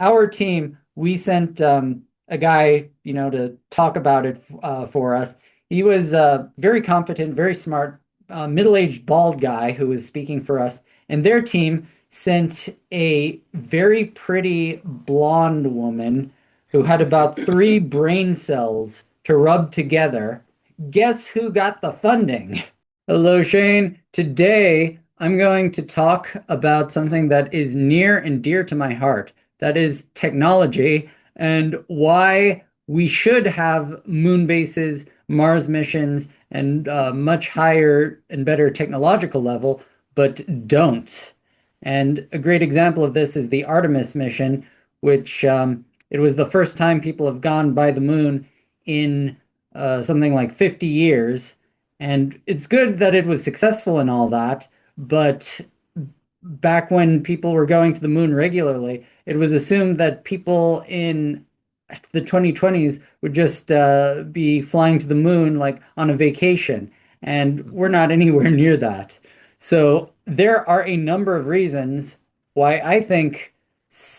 our team, we sent a guy, to talk about it for us. He was very competent, very smart, middle-aged bald guy who was speaking for us. And their team sent a very pretty blonde woman who had about three brain cells to rub together. Guess who got the funding? Hello, Shane. Today, I'm going to talk about something that is near and dear to my heart. That is technology and why we should have moon bases, Mars missions, and much higher and better technological level, but don't. And a great example of this is the Artemis mission, which it was the first time people have gone by the moon in something like 50 years. And it's good that it was successful and all that, but back when people were going to the moon regularly, it was assumed that people in the 2020s would just be flying to the moon like on a vacation, and we're not anywhere near that. So there are a number of reasons why I think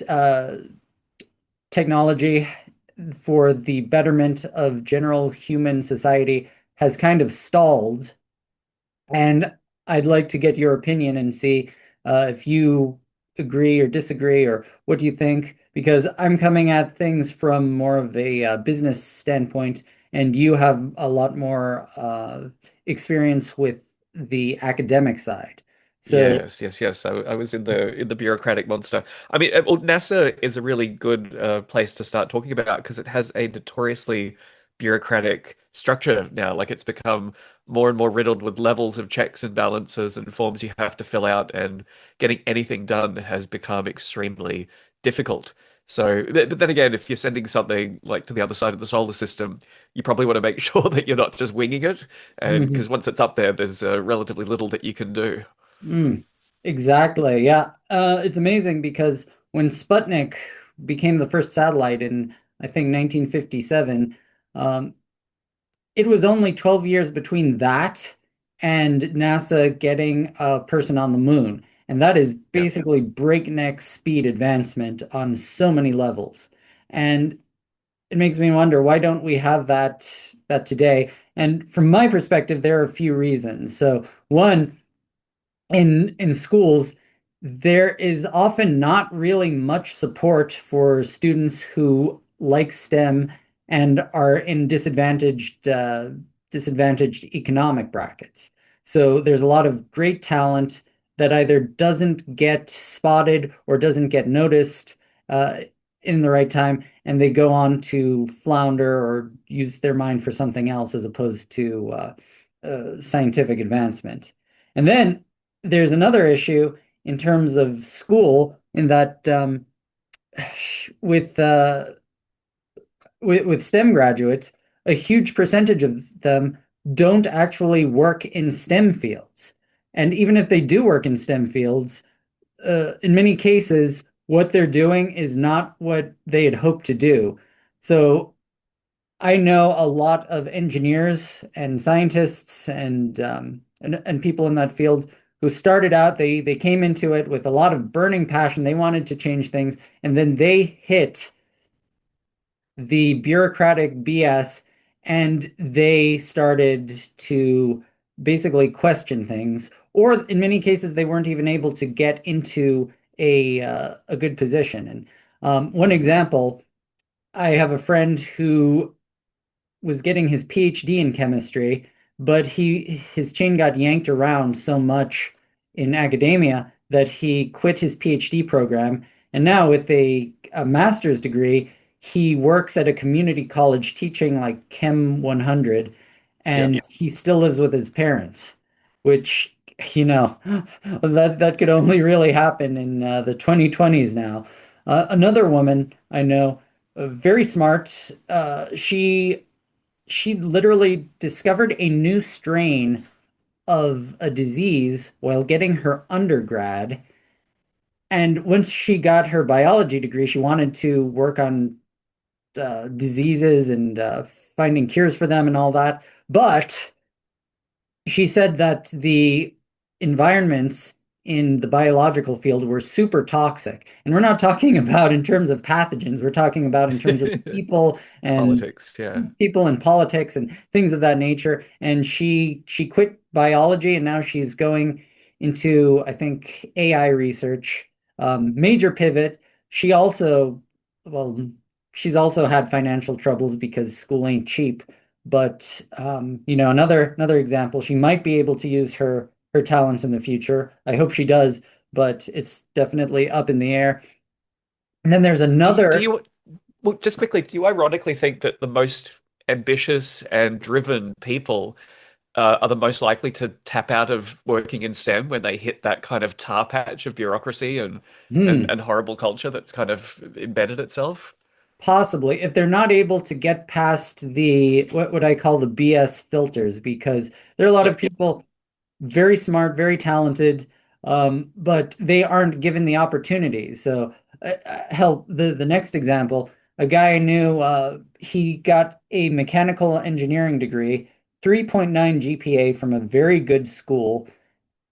uh, technology for the betterment of general human society has kind of stalled, and I'd like to get your opinion and see if you agree or disagree, or what do you think? Because I'm coming at things from more of a business standpoint, and you have a lot more experience with the academic side. So, Yes, yes, yes. I was in the bureaucratic monster. I mean, well, NASA is a really good place to start talking about because it has a notoriously bureaucratic structure now. Like it's become more and more riddled with levels of checks and balances and forms you have to fill out, and getting anything done has become extremely difficult. So, but then again, if you're sending something like to the other side of the solar system, you probably want to make sure that you're not just winging it, and because mhm. once it's up there, there's relatively little that you can do. Mm, exactly. Yeah. It's amazing because when Sputnik became the first satellite in, I think, 1957, um, it was only 12 years between that and NASA getting a person on the moon. And that is Yeah. basically breakneck speed advancement on so many levels. And it makes me wonder, why don't we have that today? And from my perspective, there are a few reasons. So one, in schools, there is often not really much support for students who like STEM and are in disadvantaged economic brackets. So there's a lot of great talent that either doesn't get spotted or doesn't get noticed uh, in the right time, and they go on to flounder or use their mind for something else as opposed to scientific advancement. And then there's another issue in terms of school, in that with with STEM graduates, a huge percentage of them don't actually work in STEM fields. And even if they do work in STEM fields, in many cases, what they're doing is not what they had hoped to do. So I know a lot of engineers and scientists and people in that field who started out, they came into it with a lot of burning passion. They wanted to change things, and then they hit the bureaucratic BS, and they started to basically question things. Or in many cases, they weren't even able to get into a good position. And one example, I have a friend who was getting his PhD in chemistry, but his chain got yanked around so much in academia that he quit his PhD program. And now with a master's degree, he works at a community college teaching like Chem 100, Yeah. and he still lives with his parents, which, you know, that could only really happen in the 2020s now. Another woman I know, very smart, she literally discovered a new strain of a disease while getting her undergrad. And once she got her biology degree, she wanted to work on diseases and finding cures for them and all that. But she said that the environments in the biological field were super toxic. And we're not talking about in terms of pathogens, we're talking about in terms of Politics, yeah. people and politics and things of that nature. And she quit biology and now she's going into, I think, AI research. Major pivot. She also, well, she's also had financial troubles because school ain't cheap. But another example, she might be able to use her talents in the future. I hope she does, but it's definitely up in the air. And then there's Do another. you well, just quickly, do you ironically think that the most ambitious and driven people are the most likely to tap out of working in STEM when they hit that kind of tar patch of bureaucracy Hmm. and horrible culture that's kind of embedded itself? Possibly, if they're not able to get past the what I call the BS filters, because there are a lot of Yep. people very smart, very talented, but they aren't given the opportunity. So, hell, the next example, a guy I knew, he got a mechanical engineering degree, 3.9 GPA from a very good school.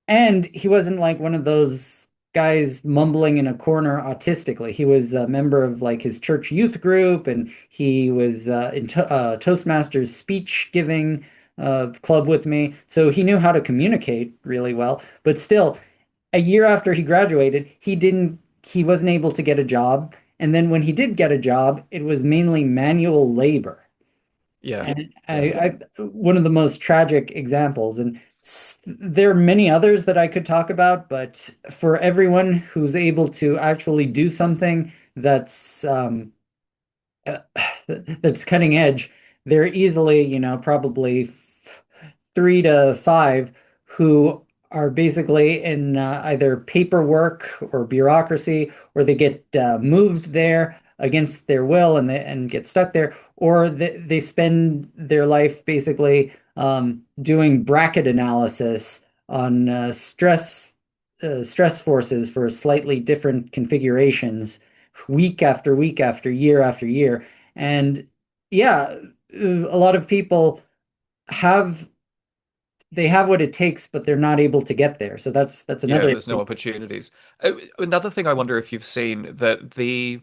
And he wasn't like one of those guys mumbling in a corner autistically. He was a member of like his church youth group, and he was in Toastmasters speech giving club with me. So he knew how to communicate really well. But still, a year after he graduated, he wasn't able to get a job. And then when he did get a job, it was mainly manual labor. Yeah. And Yeah. one of the most tragic examples, and there are many others that I could talk about, but for everyone who's able to actually do something uh, that's cutting edge, they're easily, probably 3 to 5 who are basically in either paperwork or bureaucracy, or they get moved there against their will and get stuck there, or they spend their life basically doing bracket analysis on stress forces for slightly different configurations week after week after year. And yeah, a lot of people have they have what it takes, but they're not able to get there. So that's Yeah, another. there's no opportunities. Another thing I wonder if you've seen that the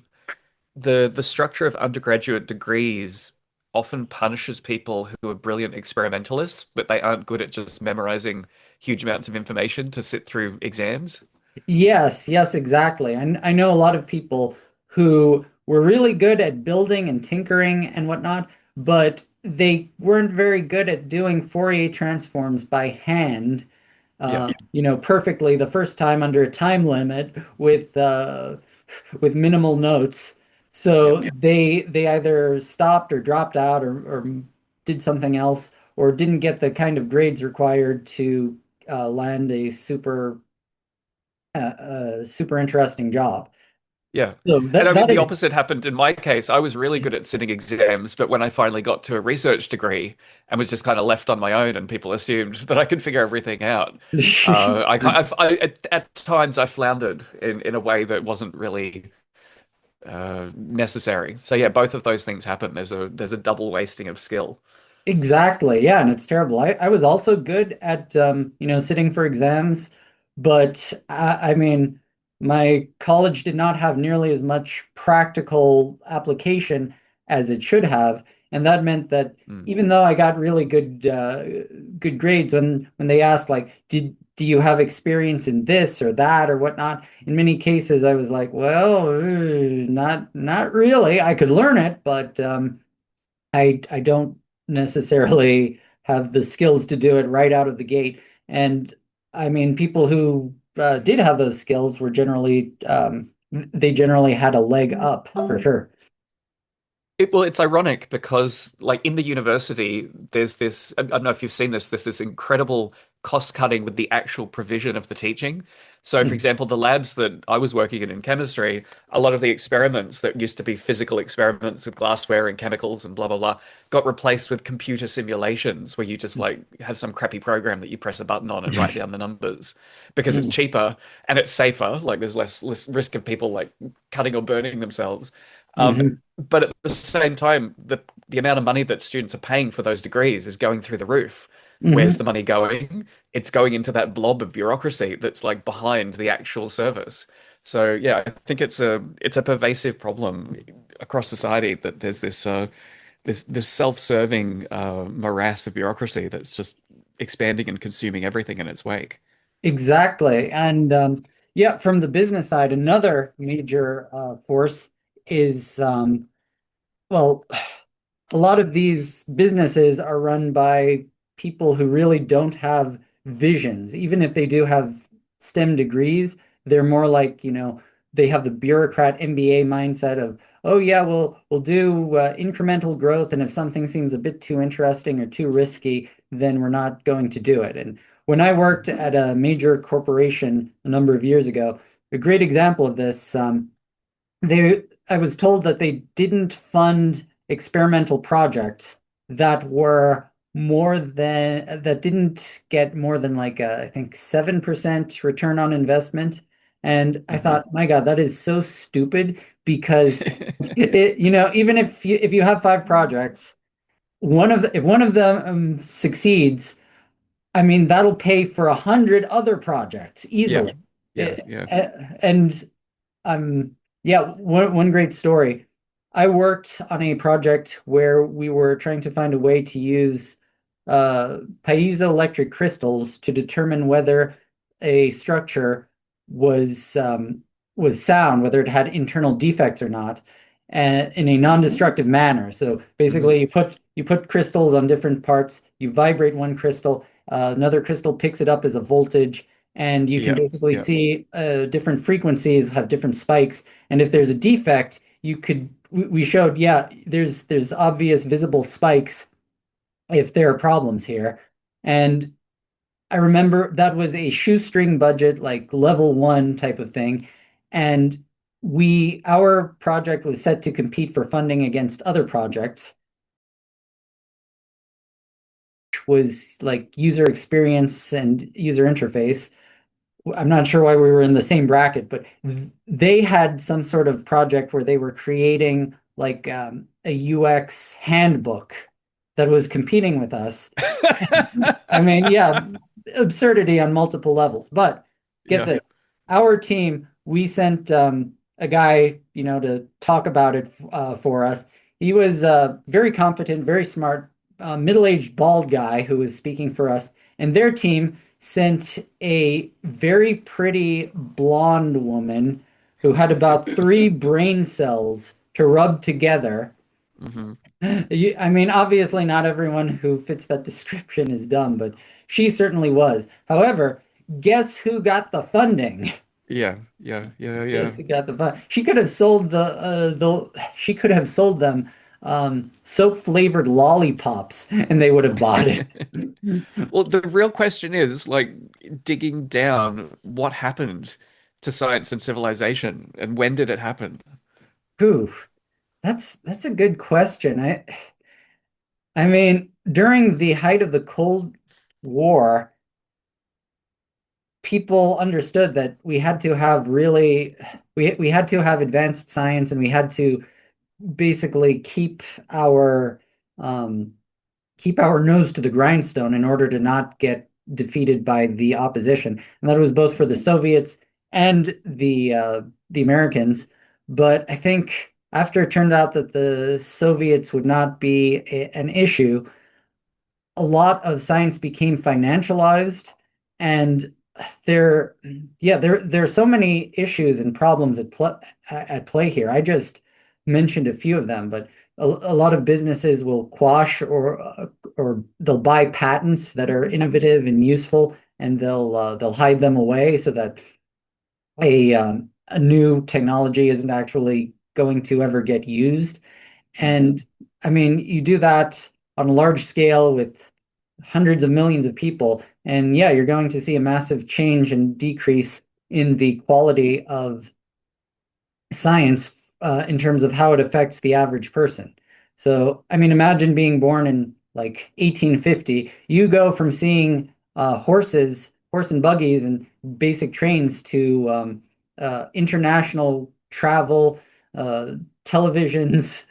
structure of undergraduate degrees often punishes people who are brilliant experimentalists, but they aren't good at just memorizing huge amounts of information to sit through exams. Yes, yes, exactly. And I know a lot of people who were really good at building and tinkering and whatnot, but they weren't very good at doing Fourier transforms by hand, Yeah, perfectly the first time under a time limit with minimal notes. yeah, So they either stopped or dropped out or did something else or didn't get the kind of grades required to land a super interesting job. yeah. So And I mean, that the is opposite happened in my case. I was really good at sitting exams, but when I finally got to a research degree and was just kind of left on my own, and people assumed that I could figure everything out, at times I floundered in a way that wasn't really necessary. So yeah, both of those things happen. There's a double wasting of skill. exactly, yeah, and it's terrible. I was also good at sitting for exams, but I mean, my college did not have nearly as much practical application as it should have, and that meant that Mm. even though I got really good grades when they asked like, do you have experience in this or that or whatnot? In many cases, I was like, well, not really. I could learn it, but I don't necessarily have the skills to do it right out of the gate. And I mean, people who did have those skills were generally they generally had a leg up for sure. Well, it's ironic because, like, in the university, there's this, I don't know if you've seen this, there's this incredible cost cutting with the actual provision of the teaching. So, for Hmm. example, the labs that I was working in chemistry, a lot of the experiments that used to be physical experiments with glassware and chemicals and blah, blah, blah, got replaced with computer simulations where you just like have some crappy program that you press a button on and write down the numbers because it's cheaper and it's safer. Like, there's less risk of people like cutting or burning themselves. Um, Hmm. but at the same time, the amount of money that students are paying for those degrees is going through the roof. Where's Hmm. the money going? It's going into that blob of bureaucracy that's like behind the actual service. So yeah, I think it's a pervasive problem across society that there's this self-serving morass of bureaucracy that's just expanding and consuming everything in its wake. Exactly. And yeah, from the business side, another major force is well, a lot of these businesses are run by people who really don't have visions. Even if they do have STEM degrees, they're more like, they have the bureaucrat MBA mindset of, oh yeah, we'll do incremental growth, and if something seems a bit too interesting or too risky, then we're not going to do it. And when I worked at a major corporation a number of years ago, a great example of this, I was told that they didn't fund experimental projects that didn't get more than like I think 7% return on investment. And I Hmm. thought, my God, that is so stupid because even if you have five projects, if one of them succeeds, I mean, that'll pay for 100 other projects Yeah, easily. yeah, yeah. And yeah, one great story. I worked on a project where we were trying to find a way to use piezoelectric crystals to determine whether a structure was was sound, whether it had internal defects or not, in a non-destructive manner. So Hmm. basically, you put crystals on different parts, you vibrate one crystal, another crystal picks it up as a voltage, and you can Yeah, basically yeah. see different frequencies have different spikes. And if there's a defect, we showed, yeah, there's obvious visible spikes if there are problems here. And I remember that was a shoestring budget, like level one type of thing. And our project was set to compete for funding against other projects, which was like user experience and user interface. I'm not sure why we were in the same bracket, but they had some sort of project where they were creating like a UX handbook that was competing with us. I mean, yeah, absurdity on multiple levels. But get Yeah. this, our team, we sent a guy, to talk about it for us. He was very competent, very smart, middle-aged bald guy who was speaking for us. And their team sent a very pretty blonde woman who had about three brain cells to rub together. Hmm. I mean, obviously, not everyone who fits that description is dumb, but she certainly was. However, guess who got the funding? Yeah, yeah, yeah, yeah. Guess who got the fund? She could have sold she could have sold them soap flavored lollipops, and they would have bought it. Well, the real question is like digging down what happened to science and civilization and when did it happen? Phew, that's a good question. I mean, during the height of the Cold War, people understood that we had to have advanced science, and we had to basically um keep our nose to the grindstone in order to not get defeated by the opposition. And that was both for the Soviets and the Americans. But I think after it turned out that the Soviets would not be an issue, a lot of science became financialized, and there there are so many issues and problems at play here. I just mentioned a few of them, but a lot of businesses will quash or they'll buy patents that are innovative and useful, and they'll hide them away so that a new technology isn't actually going to ever get used. Hmm. And I mean, you do that on a large scale with hundreds of millions of people, and yeah, you're going to see a massive change and decrease in the quality of science in terms of how it affects the average person. So, I mean, imagine being born in like 1850. You go from seeing horse and buggies, and basic trains to international travel, uh, televisions,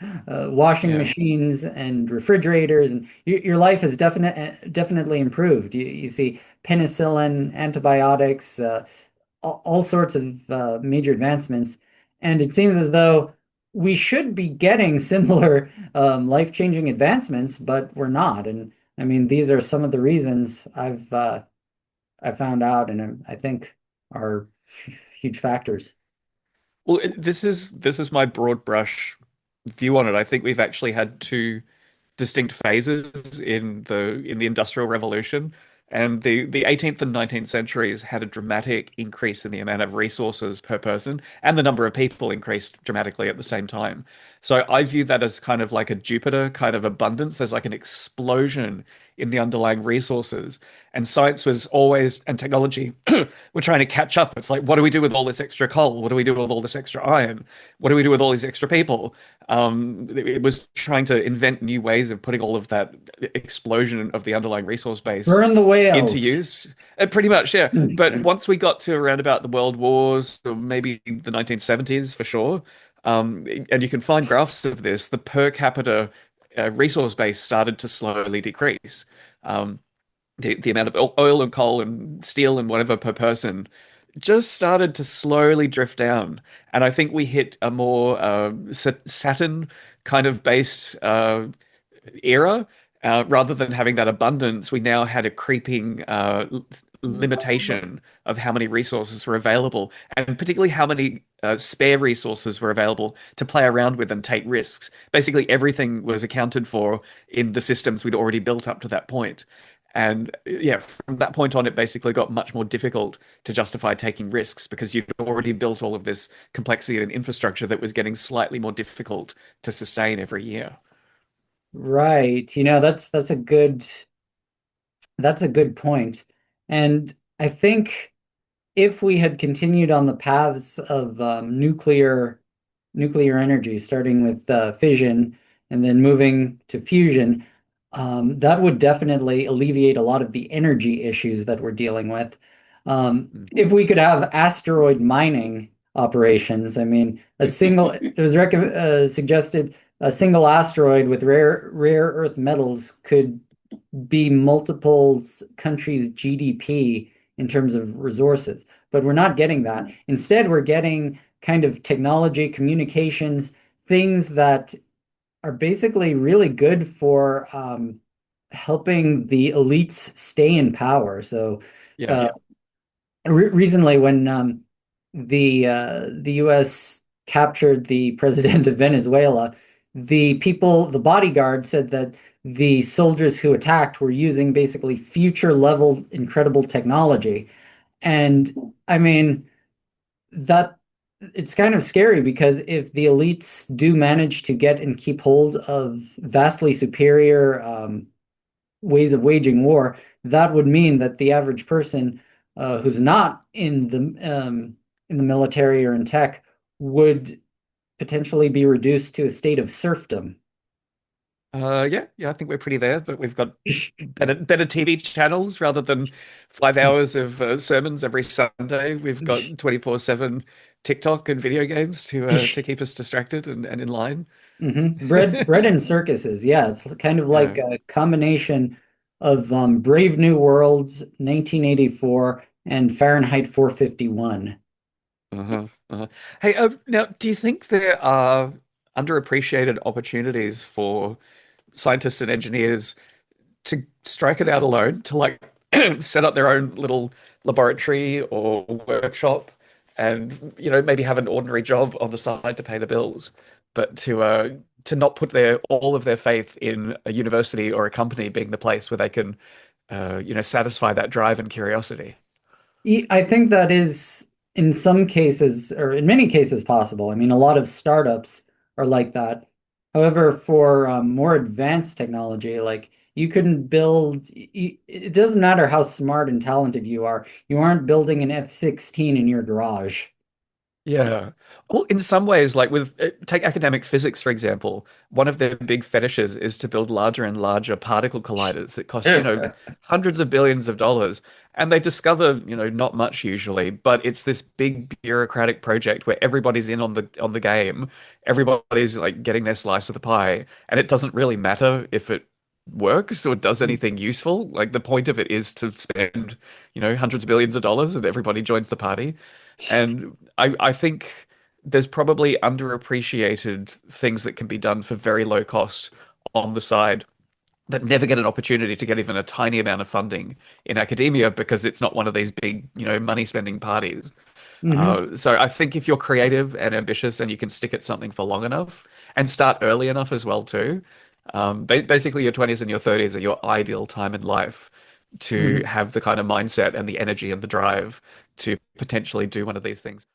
washing Yeah. machines, and refrigerators, and your life has definitely improved. You see penicillin, antibiotics, all sorts of major advancements, and it seems as though we should be getting similar life-changing advancements, but we're not. And I mean, these are some of the reasons I found out, and I think are huge factors. Well, this is my broad brush view on it. I think we've actually had two distinct phases in the Industrial Revolution, and the 18th and 19th centuries had a dramatic increase in the amount of resources per person, and the number of people increased dramatically at the same time. So I view that as kind of like a Jupiter kind of abundance. There's like an explosion in the underlying resources, and science was always and technology were trying to catch up. It's like, what do we do with all this extra coal? What do we do with all this extra iron? What do we do with all these extra people? It was trying to invent new ways of putting all of that explosion of the underlying resource base Burn the into whales. use. Pretty much, yeah. But once we got to around about the World Wars, or maybe the 1970s for sure, and you can find graphs of this, the per capita resource base started to slowly decrease. Um, the amount of oil and coal and steel and whatever per person just started to slowly drift down. And I think we hit a more Saturn kind of based era. Rather than having that abundance, we now had a creeping limitation of how many resources were available, and particularly how many spare resources were available to play around with and take risks. Basically, everything was accounted for in the systems we'd already built up to that point. And yeah, from that point on, it basically got much more difficult to justify taking risks because you'd already built all of this complexity and infrastructure that was getting slightly more difficult to sustain every year. Right. That's a good point. And I think if we had continued on the paths of nuclear energy, starting with fission and then moving to fusion, that would definitely alleviate a lot of the energy issues that we're dealing with. If we could have asteroid mining operations, I mean, it was suggested a single asteroid with rare earth metals could be multiple countries' GDP in terms of resources. But we're not getting that. Instead, we're getting kind of technology, communications, things that are basically really good for helping the elites stay in power. So Yeah, uh, yeah. recently, when the U.S. captured the president of Venezuela, the bodyguard said that the soldiers who attacked were using basically future level incredible technology. And I mean, that it's kind of scary because if the elites do manage to get and keep hold of vastly superior ways of waging war, that would mean that the average person who's not in the military or in tech would potentially be reduced to a state of serfdom. Yeah, yeah, I think we're pretty there, but we've got better TV channels rather than 5 hours of sermons every Sunday. We've got 24/7 TikTok and video games to keep us distracted and in line. Bread and circuses. Yeah, it's kind of like Yeah. a combination of Brave New Worlds, 1984, and Fahrenheit 451. Uh-huh. Uh-huh. Hey, now, do you think there are underappreciated opportunities for scientists and engineers to strike it out alone, to like set up their own little laboratory or workshop and maybe have an ordinary job on the side to pay the bills, but to not put their all of their faith in a university or a company being the place where they can satisfy that drive and curiosity. I think that is in some cases, or in many cases, possible. I mean, a lot of startups are like that. However, for more advanced technology, like you couldn't build, it doesn't matter how smart and talented you are, you aren't building an F-16 in your garage. Yeah. Well, in some ways, like with take academic physics, for example, one of their big fetishes is to build larger and larger particle colliders that cost, hundreds of billions of dollars. And they discover, not much usually, but it's this big bureaucratic project where everybody's in on the game. Everybody's like getting their slice of the pie, and it doesn't really matter if it works or does anything useful. Like the point of it is to spend, hundreds of billions of dollars and everybody joins the party. And I think there's probably underappreciated things that can be done for very low cost on the side that never get an opportunity to get even a tiny amount of funding in academia because it's not one of these big, money spending parties. Hmm. So I think if you're creative and ambitious and you can stick at something for long enough and start early enough as well too, basically your 20s and your 30s are your ideal time in life to Hmm. have the kind of mindset and the energy and the drive to potentially do one of these things.